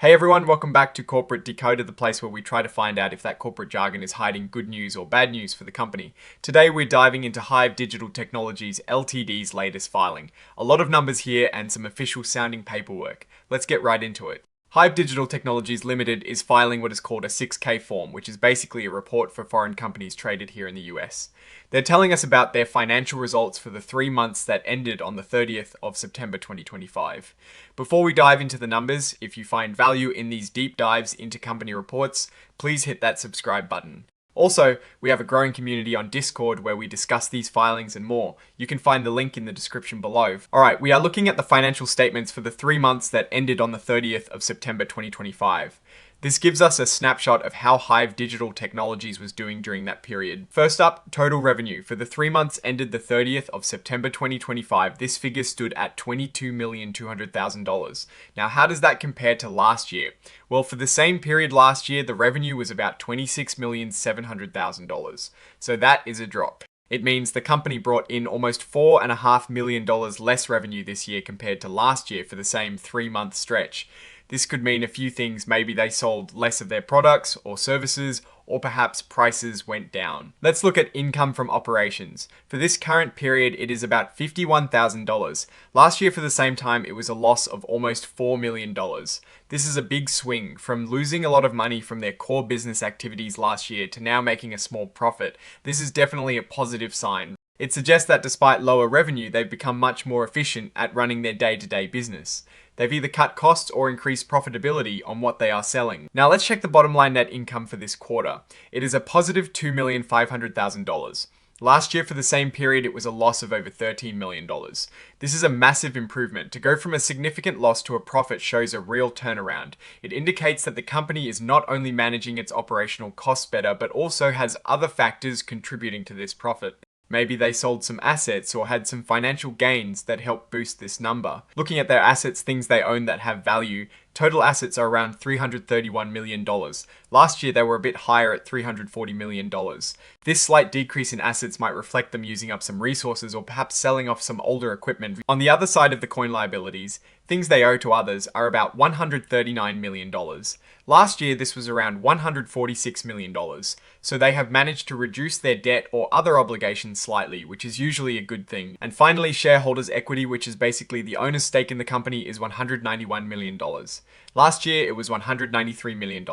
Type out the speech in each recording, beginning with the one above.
Hey everyone, welcome back to Corporate Decoder, the place where we try to find out if that corporate jargon is hiding good news or bad news for the company. Today we're diving into HIVE Digital Technologies Ltd's latest filing. A lot of numbers here and some official sounding paperwork. Let's get right into it. HIVE Digital Technologies Limited is filing what is called a 6K form, which is basically a report for foreign companies traded here in the US. They're telling us about their financial results for the 3 months that ended on the 30th of September 2025. Before we dive into the numbers, if you find value in these deep dives into company reports, please hit that subscribe button. Also, we have a growing community on Discord where we discuss these filings and more. You can find the link in the description below. Alright, we are looking at the financial statements for the 3 months that ended on the 30th of September 2025. This gives us a snapshot of how HIVE Digital Technologies was doing during that period. First up, total revenue. For the 3 months ended the 30th of September 2025, this figure stood at $22,200,000. Now, how does that compare to last year? Well, for the same period last year, the revenue was about $26,700,000. So that is a drop. It means the company brought in almost $4.5 million less revenue this year compared to last year for the same 3-month stretch. This could mean a few things. Maybe they sold less of their products or services, or perhaps prices went down. Let's look at income from operations. For this current period, it is about $51,000. Last year for the same time, it was a loss of almost $4 million. This is a big swing from losing a lot of money from their core business activities last year to now making a small profit. This is definitely a positive sign. It suggests that despite lower revenue, they've become much more efficient at running their day-to-day business. They've either cut costs or increased profitability on what they are selling. Now let's check the bottom line net income for this quarter. It is a positive $2,500,000. Last year for the same period, it was a loss of over $13 million. This is a massive improvement. To go from a significant loss to a profit shows a real turnaround. It indicates that the company is not only managing its operational costs better, but also has other factors contributing to this profit. Maybe they sold some assets or had some financial gains that helped boost this number. Looking at their assets, things they own that have value, total assets are around $331 million. Last year, they were a bit higher at $340 million. This slight decrease in assets might reflect them using up some resources or perhaps selling off some older equipment. On the other side of the coin, liabilities, things they owe to others, are about $139 million. Last year, this was around $146 million. So they have managed to reduce their debt or other obligations slightly, which is usually a good thing. And finally, shareholders' equity, which is basically the owner's stake in the company, is $191 million. Last year, it was $193 million.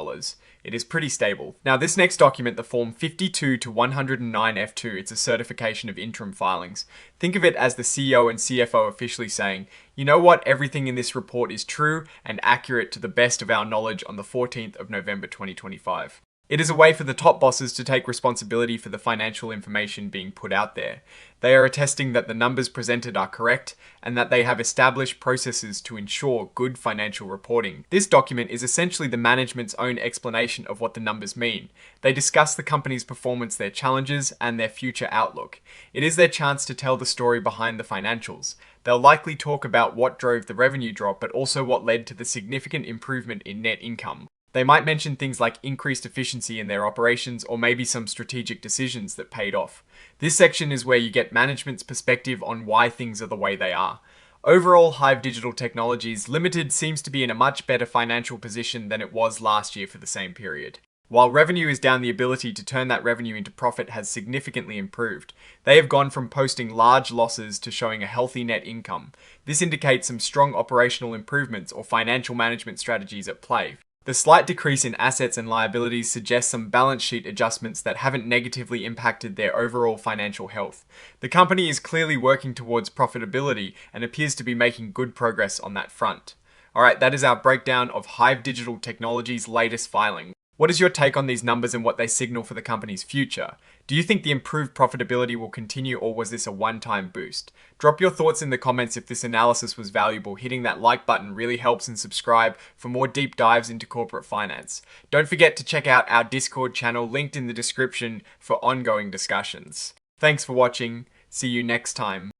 It is pretty stable. Now, this next document, the Form 52 to 109F2, it's a certification of interim filings. Think of it as the CEO and CFO officially saying, you know what, everything in this report is true and accurate to the best of our knowledge on the 14th of November 2025. It is a way for the top bosses to take responsibility for the financial information being put out there. They are attesting that the numbers presented are correct and that they have established processes to ensure good financial reporting. This document is essentially the management's own explanation of what the numbers mean. They discuss the company's performance, their challenges, and their future outlook. It is their chance to tell the story behind the financials. They'll likely talk about what drove the revenue drop, but also what led to the significant improvement in net income. They might mention things like increased efficiency in their operations or maybe some strategic decisions that paid off. This section is where you get management's perspective on why things are the way they are. Overall, HIVE Digital Technologies Limited seems to be in a much better financial position than it was last year for the same period. While revenue is down, the ability to turn that revenue into profit has significantly improved. They have gone from posting large losses to showing a healthy net income. This indicates some strong operational improvements or financial management strategies at play. The slight decrease in assets and liabilities suggests some balance sheet adjustments that haven't negatively impacted their overall financial health. The company is clearly working towards profitability and appears to be making good progress on that front. Alright, that is our breakdown of HIVE Digital Technologies' latest filing. What is your take on these numbers and what they signal for the company's future? Do you think the improved profitability will continue, or was this a one-time boost? Drop your thoughts in the comments if this analysis was valuable. Hitting that like button really helps, and subscribe for more deep dives into corporate finance. Don't forget to check out our Discord channel linked in the description for ongoing discussions. Thanks for watching. See you next time.